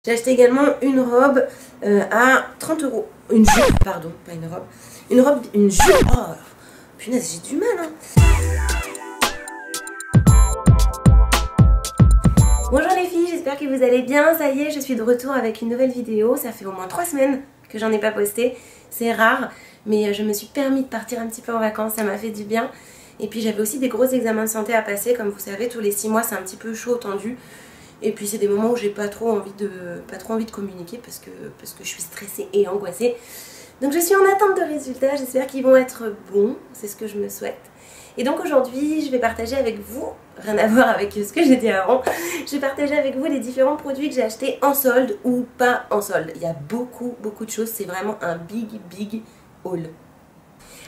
J'ai acheté également une robe à 30 €. Une jupe, pardon, pas une robe. Une jupe. Oh, punaise, j'ai du mal, hein. Bonjour les filles, j'espère que vous allez bien. Ça y est, je suis de retour avec une nouvelle vidéo. Ça fait au moins 3 semaines que j'en ai pas posté. C'est rare, mais je me suis permis de partir un petit peu en vacances, ça m'a fait du bien. Et puis j'avais aussi des gros examens de santé à passer. Comme vous savez, tous les 6 mois, c'est un petit peu chaud, tendu. Et puis c'est des moments où j'ai pas trop envie de communiquer parce que je suis stressée et angoissée. Donc je suis en attente de résultats, j'espère qu'ils vont être bons, c'est ce que je me souhaite. Et donc aujourd'hui, je vais partager avec vous, rien à voir avec ce que j'ai dit avant, je vais partager avec vous les différents produits que j'ai achetés en solde ou pas en solde. Il y a beaucoup de choses, c'est vraiment un big haul.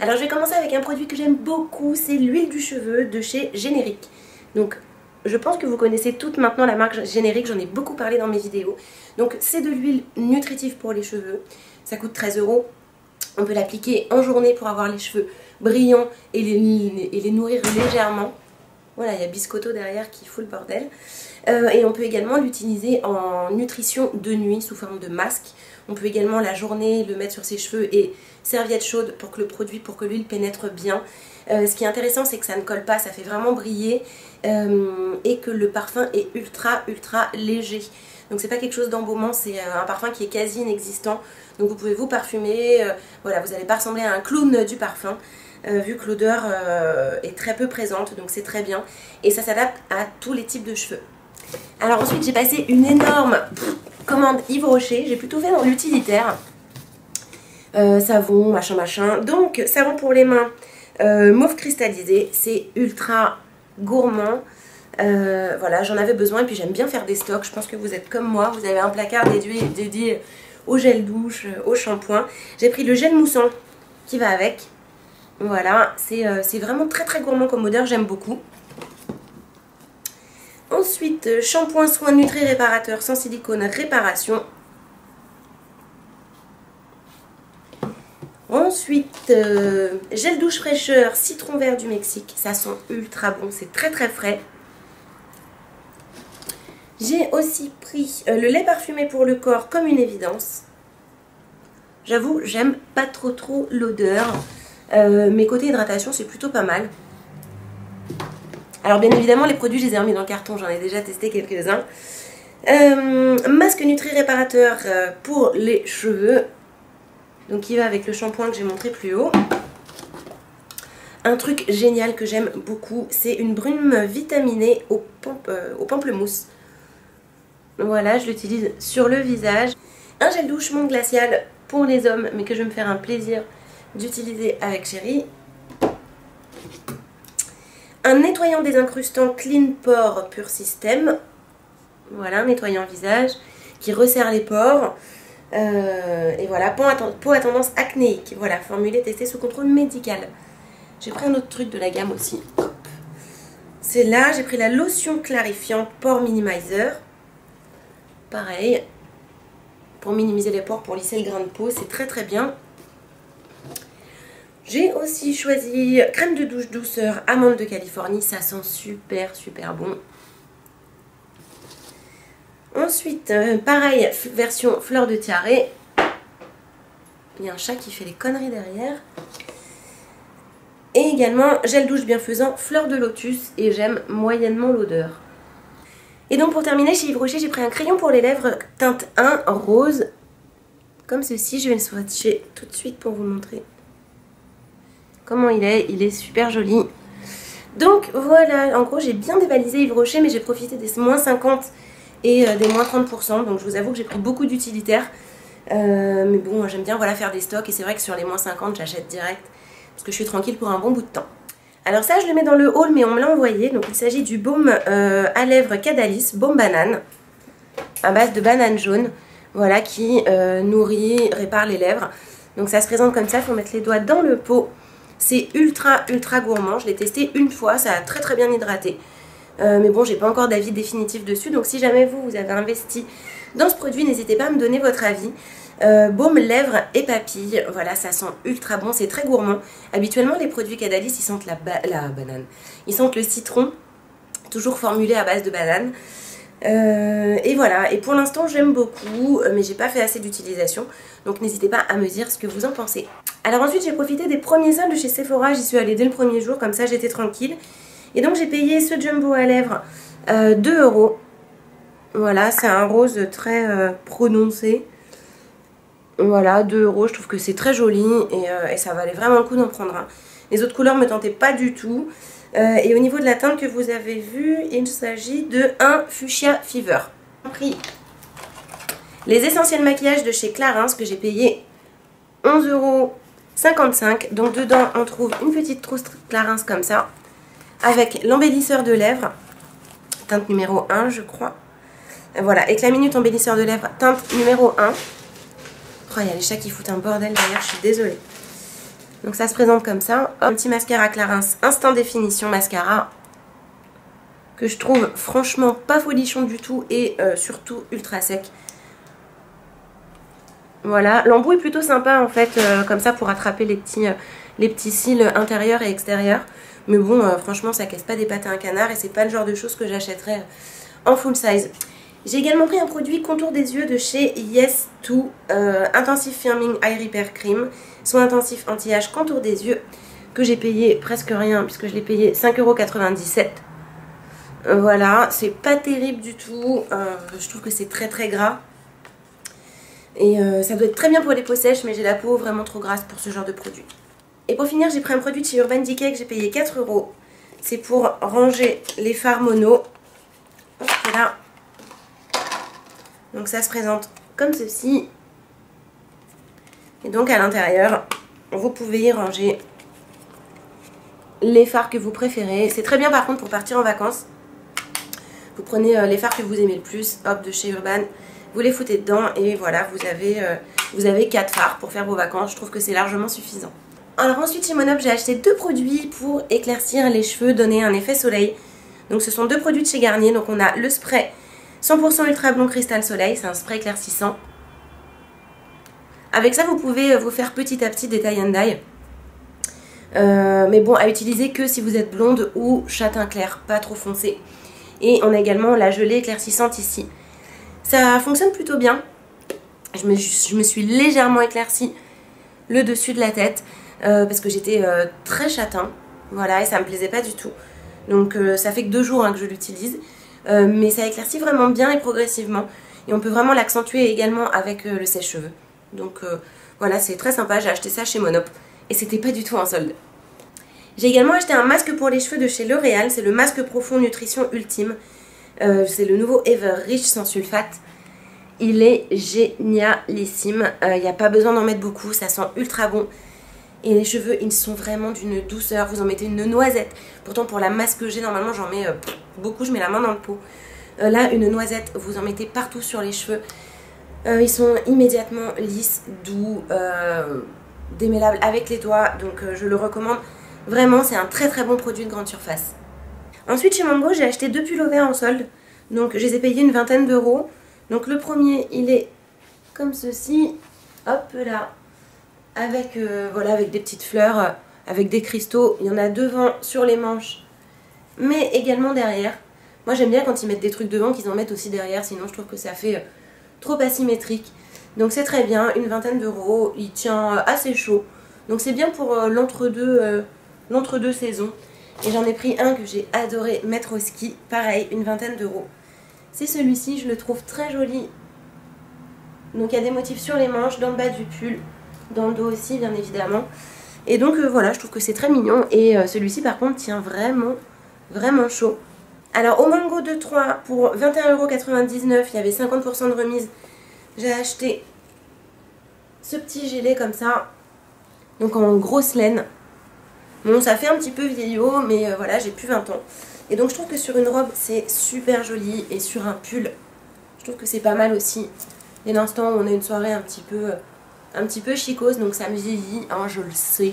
Alors je vais commencer avec un produit que j'aime beaucoup, c'est l'huile du cheveu de chez Générique. Donc je pense que vous connaissez toutes maintenant la marque Générique, j'en ai beaucoup parlé dans mes vidéos. Donc c'est de l'huile nutritive pour les cheveux, ça coûte 13 €. On peut l'appliquer en journée pour avoir les cheveux brillants et les nourrir légèrement. Voilà, il y a Biscotto derrière qui fout le bordel. Et on peut également l'utiliser en nutrition de nuit sous forme de masque. On peut également la journée le mettre sur ses cheveux et serviette chaude pour que l'huile pénètre bien. Ce qui est intéressant, c'est que ça ne colle pas, ça fait vraiment briller et que le parfum est ultra léger. Donc c'est pas quelque chose d'embaumant, c'est un parfum qui est quasi inexistant. Donc vous pouvez vous parfumer, voilà, vous n'allez pas ressembler à un clown du parfum. Vu que l'odeur est très peu présente, donc c'est très bien. Et ça s'adapte à tous les types de cheveux. Alors ensuite j'ai passé une énorme commande Yves Rocher, j'ai plutôt fait dans l'utilitaire. Savon, machin. Donc savon pour les mains, mauve cristallisé, c'est ultra gourmand. Voilà, j'en avais besoin et puis j'aime bien faire des stocks. Je pense que vous êtes comme moi, vous avez un placard dédié au gel douche, au shampoing. J'ai pris le gel moussant qui va avec. Voilà, c'est vraiment très gourmand comme odeur, j'aime beaucoup. Ensuite, shampoing soin nutri-réparateur sans silicone réparation. Ensuite, gel douche fraîcheur citron vert du Mexique. Ça sent ultra bon, c'est très frais. J'ai aussi pris le lait parfumé pour le corps comme une évidence. J'avoue, j'aime pas trop l'odeur. Mais côté hydratation, c'est plutôt pas mal. Alors bien évidemment, les produits, je les ai remis dans le carton. J'en ai déjà testé quelques-uns. Masque nutri-réparateur pour les cheveux. Donc qui va avec le shampoing que j'ai montré plus haut. Un truc génial que j'aime beaucoup, c'est une brume vitaminée au pamplemousse. Voilà, je l'utilise sur le visage. Un gel douche monte glacial pour les hommes, mais que je vais me faire un plaisir d'utiliser avec Chérie. Un nettoyant désincrustant Clean Pore Pure System. Voilà, un nettoyant visage qui resserre les pores. Et voilà, peau à tendance acnéique. Voilà, formulé, testé sous contrôle médical. J'ai pris un autre truc de la gamme aussi. C'est là, j'ai pris la lotion clarifiante Pore Minimizer. Pareil, pour minimiser les pores, pour lisser le grain de peau, c'est très bien. J'ai aussi choisi crème de douche douceur amande de Californie, ça sent super bon. Ensuite, pareil, version fleur de tiare. Il y a un chat qui fait les conneries derrière. Et également, gel douche bienfaisant fleur de lotus et j'aime moyennement l'odeur. Et donc pour terminer, chez Yves Rocher, j'ai pris un crayon pour les lèvres teinte 1 rose. Comme ceci, je vais le swatcher tout de suite pour vous montrer comment il est super joli. Donc voilà, en gros j'ai bien dévalisé Yves Rocher, mais j'ai profité des moins 50 et des moins 30%. Donc je vous avoue que j'ai pris beaucoup d'utilitaires. Mais bon, j'aime bien faire des stocks et c'est vrai que sur les moins 50, j'achète direct. Parce que je suis tranquille pour un bon bout de temps. Alors ça, je le mets dans le haul, mais on me l'a envoyé. Donc il s'agit du baume à lèvres Cadalis, baume banane, à base de banane jaune. Voilà, qui nourrit, répare les lèvres. Donc ça se présente comme ça, il faut mettre les doigts dans le pot. C'est ultra gourmand, je l'ai testé une fois, ça a très bien hydraté. Mais bon, j'ai pas encore d'avis définitif dessus, donc si jamais vous avez investi dans ce produit, n'hésitez pas à me donner votre avis. Baume lèvres et papilles, voilà, ça sent ultra bon, c'est très gourmand. Habituellement, les produits Cadalis, ils sentent la banane. Ils sentent le citron, toujours formulé à base de banane. Et voilà, et pour l'instant j'aime beaucoup, mais j'ai pas fait assez d'utilisation, donc n'hésitez pas à me dire ce que vous en pensez. Alors ensuite j'ai profité des premiers soldes de chez Sephora, j'y suis allée dès le premier jour, comme ça j'étais tranquille. Et donc j'ai payé ce jumbo à lèvres 2 euros. Voilà, c'est un rose très prononcé. Voilà, 2 euros, je trouve que c'est très joli et ça valait vraiment le coup d'en prendre un. Les autres couleurs me tentaient pas du tout. Et au niveau de la teinte que vous avez vue, il s'agit de un Fuchsia Fever. J'ai pris les essentiels maquillage de chez Clarins que j'ai payé 11,55 €. Donc dedans on trouve une petite trousse Clarins comme ça, avec l'embellisseur de lèvres, teinte numéro 1 je crois. Voilà, Éclat Minute embellisseur de lèvres, teinte numéro 1. Oh, il y a les chats qui foutent un bordel derrière, je suis désolée. Donc ça se présente comme ça. Un petit mascara Clarins Instant Définition Mascara, que je trouve franchement pas folichon du tout et surtout ultra sec. Voilà, l'embout est plutôt sympa en fait, comme ça pour attraper les petits cils intérieurs et extérieurs. Mais bon, franchement ça casse pas des pattes à un canard et c'est pas le genre de choses que j'achèterais en full size. J'ai également pris un produit contour des yeux de chez Yes2, Intensive Firming Eye Repair Cream, soin intensif anti-âge contour des yeux, que j'ai payé presque rien puisque je l'ai payé 5,97 €. Voilà, c'est pas terrible du tout, je trouve que c'est très très gras. Et ça doit être très bien pour les peaux sèches, mais j'ai la peau vraiment trop grasse pour ce genre de produit. Et pour finir, j'ai pris un produit de chez Urban Decay que j'ai payé 4 €. C'est pour ranger les fards mono. Hop là. Donc ça se présente comme ceci. Et donc à l'intérieur, vous pouvez y ranger les fards que vous préférez. C'est très bien par contre pour partir en vacances. Vous prenez les fards que vous aimez le plus, hop, de chez Urban. Vous les foutez dedans et voilà, vous avez 4 fards pour faire vos vacances. Je trouve que c'est largement suffisant. Alors ensuite chez Monop, j'ai acheté 2 produits pour éclaircir les cheveux, donner un effet soleil. Donc ce sont 2 produits de chez Garnier. Donc on a le spray 100% Ultra Blond Cristal Soleil, c'est un spray éclaircissant. Avec ça vous pouvez vous faire petit à petit des tie and dye. Mais bon, à utiliser que si vous êtes blonde ou châtain clair, pas trop foncé. Et on a également la gelée éclaircissante ici. Ça fonctionne plutôt bien. Je me suis légèrement éclaircie le dessus de la tête parce que j'étais très châtain. Voilà, et ça me plaisait pas du tout. Donc ça fait que 2 jours que je l'utilise. Mais ça éclaircit vraiment bien et progressivement. Et on peut vraiment l'accentuer également avec le sèche-cheveux. Donc voilà, c'est très sympa. J'ai acheté ça chez Monop et c'était pas du tout en solde. J'ai également acheté un masque pour les cheveux de chez L'Oréal. C'est le masque profond nutrition ultime. C'est le nouveau Ever Rich sans sulfate. Il est génialissime. Il n'y a pas besoin d'en mettre beaucoup. Ça sent ultra bon. Et les cheveux, ils sont vraiment d'une douceur. Vous en mettez une noisette. Pourtant, pour la masse que j'ai, normalement, j'en mets beaucoup. Je mets la main dans le pot. Là, une noisette, vous en mettez partout sur les cheveux. Ils sont immédiatement lisses, doux, démêlables avec les doigts. Donc, je le recommande. Vraiment, c'est un très très bon produit de grande surface. Ensuite, chez Mango, j'ai acheté 2 pullovers en solde. Donc, je les ai payés une vingtaine d'euros. Donc, le premier, il est comme ceci. Hop là. Avec, voilà, avec des petites fleurs, avec des cristaux. Il y en a devant sur les manches, mais également derrière. Moi j'aime bien quand ils mettent des trucs devant qu'ils en mettent aussi derrière, sinon je trouve que ça fait trop asymétrique. Donc c'est très bien, une vingtaine d'euros, il tient assez chaud. Donc c'est bien pour l'entre-deux saisons. Et j'en ai pris un que j'ai adoré mettre au ski, pareil, une vingtaine d'euros. C'est celui-ci, je le trouve très joli. Donc il y a des motifs sur les manches, dans le bas du pull. Dans le dos aussi bien évidemment. Et donc voilà, je trouve que c'est très mignon. Et celui-ci par contre tient vraiment chaud. Alors au Mango de 3 pour 21,99 €, il y avait 50% de remise. J'ai acheté ce petit gilet comme ça. Donc en grosse laine. Bon, ça fait un petit peu vieillot, mais voilà, j'ai plus 20 ans. Et donc je trouve que sur une robe c'est super joli. Et sur un pull, je trouve que c'est pas mal aussi. Dès l'instant où on a une soirée un petit peu chicose, donc ça me vieillit, hein, je le sais.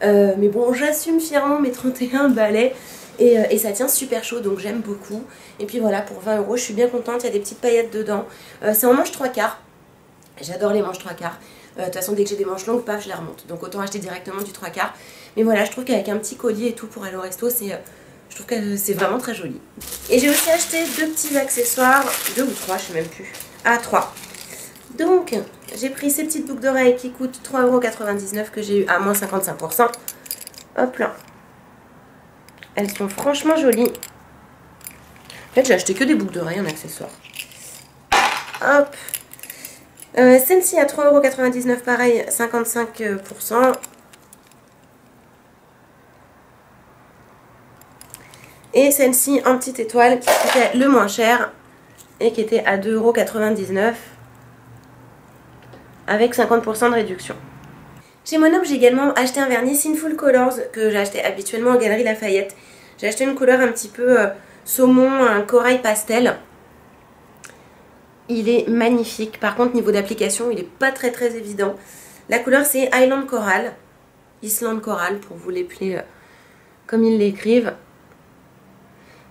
Mais bon, j'assume fièrement mes 31 balais et ça tient super chaud, donc j'aime beaucoup. Et puis voilà, pour 20 €, je suis bien contente, il y a des petites paillettes dedans. C'est en manche 3/4. J'adore les manches 3/4. De toute façon, dès que j'ai des manches longues, paf, je les remonte. Donc autant acheter directement du 3/4. Mais voilà, je trouve qu'avec un petit collier et tout pour aller au resto, Je trouve que c'est vraiment très joli. Et j'ai aussi acheté 2 petits accessoires, 2 ou 3, je sais même plus. Ah, 3. Donc, j'ai pris ces petites boucles d'oreilles qui coûtent 3,99 € que j'ai eu à moins 55%. Hop là. Elles sont franchement jolies. En fait, j'ai acheté que des boucles d'oreilles en accessoires. Hop. Celle-ci à 3,99 €, pareil, 55%. Et celle-ci en petite étoile qui coûtait le moins cher et qui était à 2,99 € avec 50% de réduction. Chez Monop, j'ai également acheté un vernis Sinful Colors que j'achetais habituellement en Galeries Lafayette. J'ai acheté une couleur un petit peu saumon, un corail pastel. Il est magnifique. Par contre, niveau d'application, il n'est pas très évident. La couleur, c'est Island Coral. Island Coral, pour vous l'épeler comme ils l'écrivent.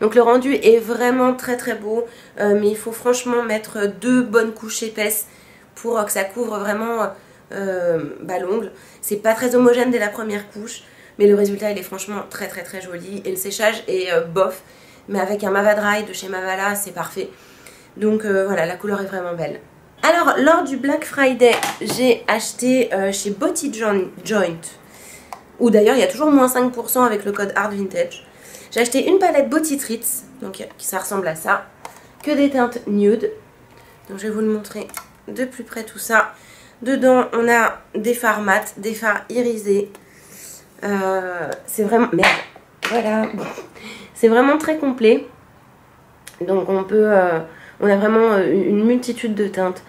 Donc le rendu est vraiment très beau. Mais il faut franchement mettre 2 bonnes couches épaisses pour que ça couvre vraiment l'ongle. C'est pas très homogène dès la première couche. Mais le résultat, il est franchement très joli. Et le séchage est bof. Mais avec un Mava Dry de chez Mavala, c'est parfait. Donc voilà, la couleur est vraiment belle. Alors, lors du Black Friday, j'ai acheté chez Body Joint, où d'ailleurs il y a toujours moins 5% avec le code Art Vintage. J'ai acheté une palette Body Treats, donc ça ressemble à ça, que des teintes nude. Donc je vais vous le montrer de plus près tout ça. Dedans, on a des fards mat, des fards irisés. C'est vraiment... Merde, voilà. C'est vraiment très complet. Donc on peut... on a vraiment une multitude de teintes,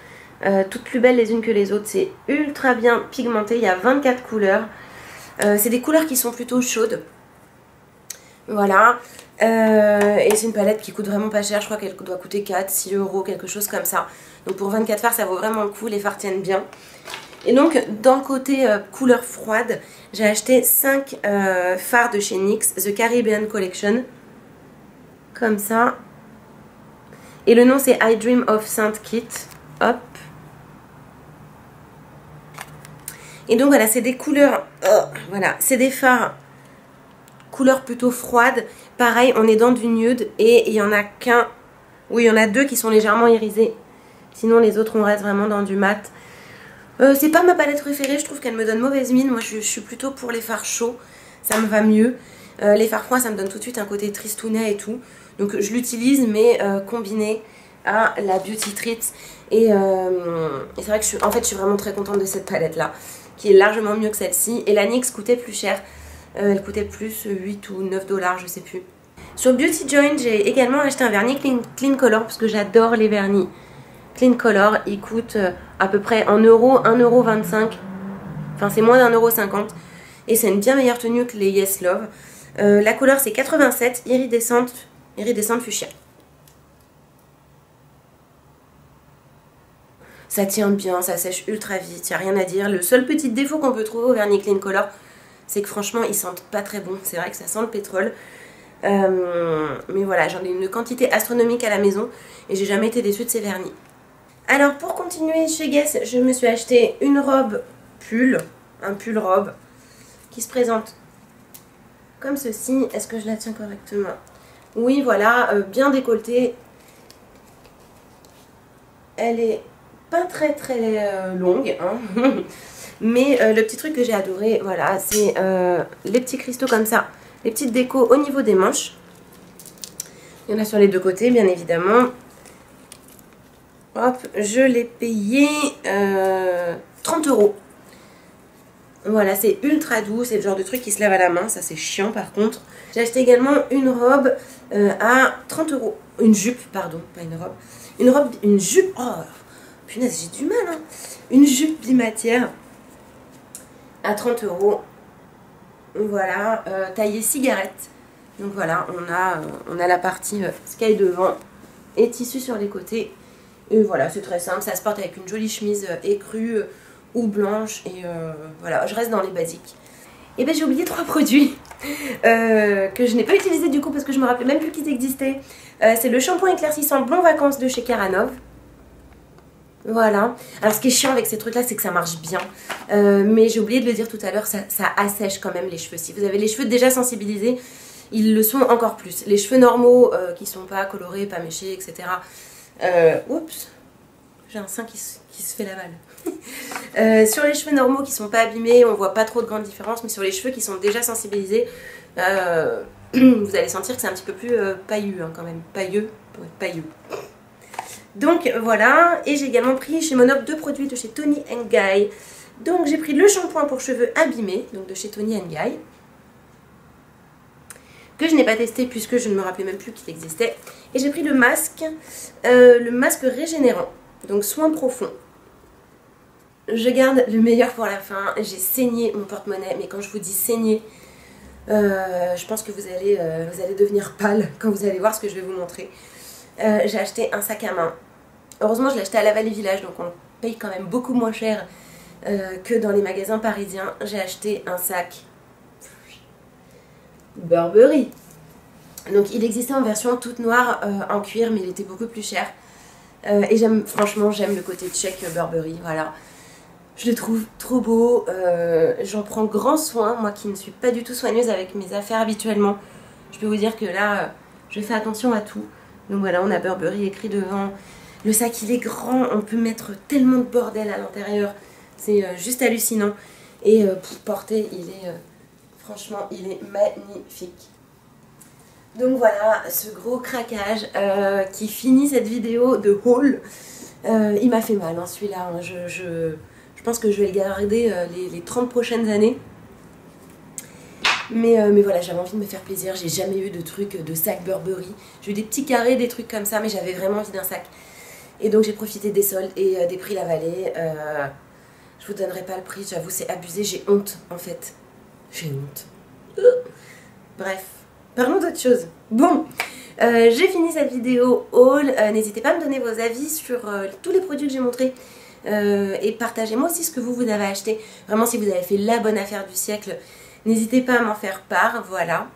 toutes plus belles les unes que les autres. C'est ultra bien pigmenté, il y a 24 couleurs. C'est des couleurs qui sont plutôt chaudes. Voilà. Et c'est une palette qui coûte vraiment pas cher, je crois qu'elle doit coûter 4-6 €, quelque chose comme ça. Donc pour 24 fards, ça vaut vraiment le coup, les fards tiennent bien. Et donc dans le côté couleur froide, j'ai acheté 5 fards de chez NYX, The Caribbean Collection. Comme ça. Et le nom c'est I Dream of Saint Kit. Hop. Et donc voilà, c'est des couleurs. Voilà, c'est des fards couleurs plutôt froides. Pareil, on est dans du nude. Et il y en a qu'un. Oui, il y en a 2 qui sont légèrement irisés. Sinon, les autres, on reste vraiment dans du mat. C'est pas ma palette préférée. Je trouve qu'elle me donne mauvaise mine. Moi, je suis plutôt pour les fards chauds. Ça me va mieux. Les fards froids, ça me donne tout de suite un côté tristounet et tout. Donc je l'utilise, mais combiné à la Beauty Treats. Et c'est vrai que je suis vraiment très contente de cette palette là, qui est largement mieux que celle-ci. Et la NYX coûtait plus cher. Elle coûtait plus 8 ou 9 $, je sais plus. Sur Beauty Joint, j'ai également acheté un vernis Clean Color parce que j'adore les vernis Clean Color. Ils coûtent à peu près en euros, 1,25 €. Enfin, c'est moins d'1,50 €. Et c'est une bien meilleure tenue que les Yes Love. La couleur c'est 87, iridescente fuchsia. Ça tient bien, ça sèche ultra vite, il n'y a rien à dire. Le seul petit défaut qu'on peut trouver au vernis Clean Color, c'est que franchement ils sentent pas très bon. C'est vrai que ça sent le pétrole. Mais voilà, j'en ai une quantité astronomique à la maison et j'ai jamais été déçue de ces vernis. Alors pour continuer chez Guess, je me suis acheté une robe pull, un pull robe qui se présente comme ceci. Est-ce que je la tiens correctement? Oui, voilà, bien décolletée. Elle est pas très longue, hein. Mais le petit truc que j'ai adoré, voilà, c'est les petits cristaux comme ça. Les petites décos au niveau des manches. Il y en a sur les deux côtés, bien évidemment. Hop, je l'ai payé 30 €. Voilà, c'est ultra doux, c'est le genre de truc qui se lève à la main, ça c'est chiant par contre. J'ai acheté également une robe à 30 €. Une jupe, pardon, pas une robe. Une jupe, oh punaise, j'ai du mal, hein. Une jupe bimatière à 30 €. Voilà, taillée cigarette. Donc voilà, on a la partie sky devant et tissu sur les côtés. Et voilà, c'est très simple, ça se porte avec une jolie chemise écrue ou blanche. Et voilà, je reste dans les basiques. Et bien j'ai oublié 3 produits que je n'ai pas utilisés du coup parce que je me rappelais même plus qu'ils existaient. C'est le shampoing éclaircissant Blond Vacances de chez Karanov. Voilà. Alors ce qui est chiant avec ces trucs là c'est que ça marche bien. Mais j'ai oublié de le dire tout à l'heure, ça assèche quand même les cheveux. Si vous avez les cheveux déjà sensibilisés, ils le sont encore plus. Les cheveux normaux qui sont pas colorés, pas méchés, etc. Oups, j'ai un sein qui se fait la balle. Sur les cheveux normaux qui sont pas abîmés, on voit pas trop de grandes différences, mais sur les cheveux qui sont déjà sensibilisés, vous allez sentir que c'est un petit peu plus pailleux hein, quand même. Pailleux, ouais, pailleux. Donc voilà, et j'ai également pris chez Monop 2 produits de chez Toni & Guy. Donc j'ai pris le shampoing pour cheveux abîmés, donc de chez Toni & Guy, que je n'ai pas testé puisque je ne me rappelais même plus qu'il existait. Et j'ai pris le masque régénérant, donc soin profond. Je garde le meilleur pour la fin. J'ai saigné mon porte-monnaie, mais quand je vous dis saigner, je pense que vous allez devenir pâle quand vous allez voir ce que je vais vous montrer. J'ai acheté un sac à main. Heureusement, je l'ai acheté à la Vallée Village, donc on paye quand même beaucoup moins cher que dans les magasins parisiens. J'ai acheté un sac Burberry. Donc il existait en version toute noire en cuir, mais il était beaucoup plus cher. Et franchement, j'aime le côté check Burberry, voilà. Je le trouve trop beau, j'en prends grand soin, moi qui ne suis pas du tout soigneuse avec mes affaires habituellement. Je peux vous dire que là, je fais attention à tout. Donc voilà, on a Burberry écrit devant. Le sac, il est grand, on peut mettre tellement de bordel à l'intérieur. C'est juste hallucinant. Et pour porter, franchement, il est magnifique. Donc voilà, ce gros craquage qui finit cette vidéo de haul. Il m'a fait mal, hein, celui-là. Hein. Je pense que je vais le garder les 30 prochaines années. Mais voilà, j'avais envie de me faire plaisir. J'ai jamais eu de truc de sac Burberry. J'ai eu des petits carrés, des trucs comme ça, mais j'avais vraiment envie d'un sac. Et donc j'ai profité des soldes et des prix La Vallée. Je vous donnerai pas le prix, j'avoue, c'est abusé. J'ai honte, en fait. J'ai honte. Bref, parlons d'autre chose. Bon, j'ai fini cette vidéo haul. N'hésitez pas à me donner vos avis sur tous les produits que j'ai montrés. Et partagez-moi aussi ce que vous avez acheté. Vraiment, si vous avez fait la bonne affaire du siècle, n'hésitez pas à m'en faire part. Voilà.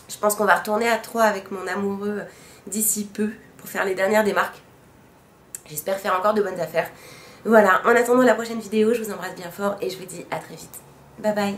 Je pense qu'on va retourner à Troyes avec mon amoureux d'ici peu pour faire les dernières des marques. J'espère faire encore de bonnes affaires. Voilà, en attendant la prochaine vidéo, je vous embrasse bien fort et je vous dis à très vite. Bye bye.